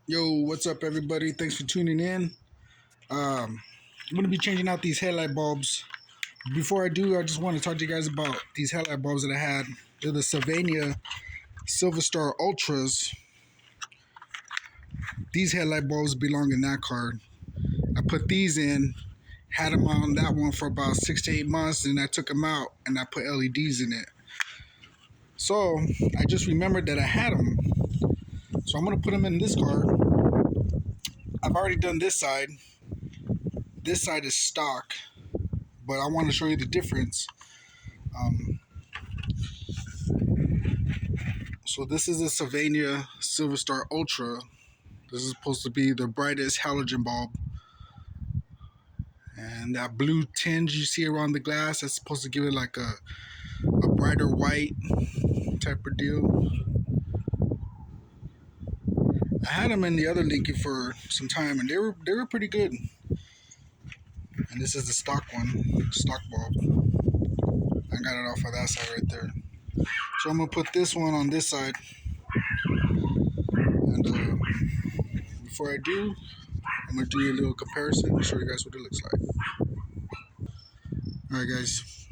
Yo, what's up, everybody? Thanks for tuning in. I'm going to be changing out these headlight bulbs. Before I do, I just want to talk to you guys about these headlight bulbs that I had. They're the SYLVANIA Silverstar Ultras. These headlight bulbs belong in that car. I put these in, had them on that one for about 6 to 8 months, and I took them out and I put LEDs in it. So I just remembered that I had them. So I'm going to put them in this car. I've already done this side. This side is stock, but I want to show you the difference. So this is a SYLVANIA Silverstar Ultra. This is supposed to be the brightest halogen bulb. And that blue tinge you see around the glass, that's supposed to give it like a brighter white type of deal. I had them in the other Lincoln for some time, and they were pretty good. And this is the stock one, stock bulb. I got it off of that side right there. So I'm gonna put this one on this side. And before I do, I'm gonna do a little comparison and show you guys what it looks like. Alright guys,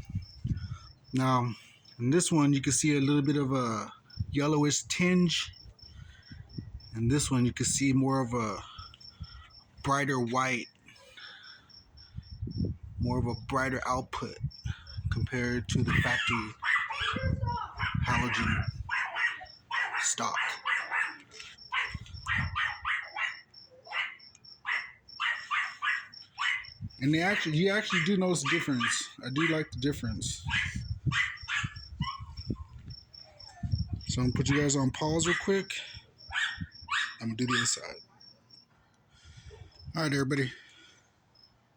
now in this one you can see a little bit of a yellowish tinge, and this one you can see more of a brighter white, more of a brighter output compared to the factory halogen stock. And you actually do notice the difference. I do like the difference. So I'm gonna put you guys on pause real quick. I'm gonna do the other side. All right, everybody.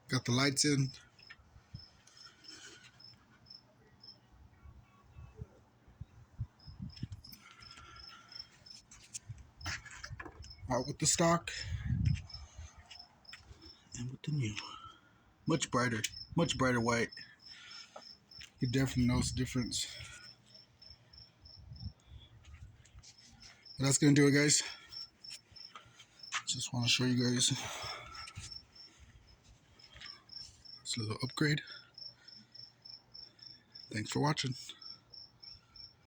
Got the lights in. Out with the stock and with the new. Much brighter white. You definitely notice the difference. But that's gonna do it, guys. Just want to show you guys this little upgrade. Thanks for watching.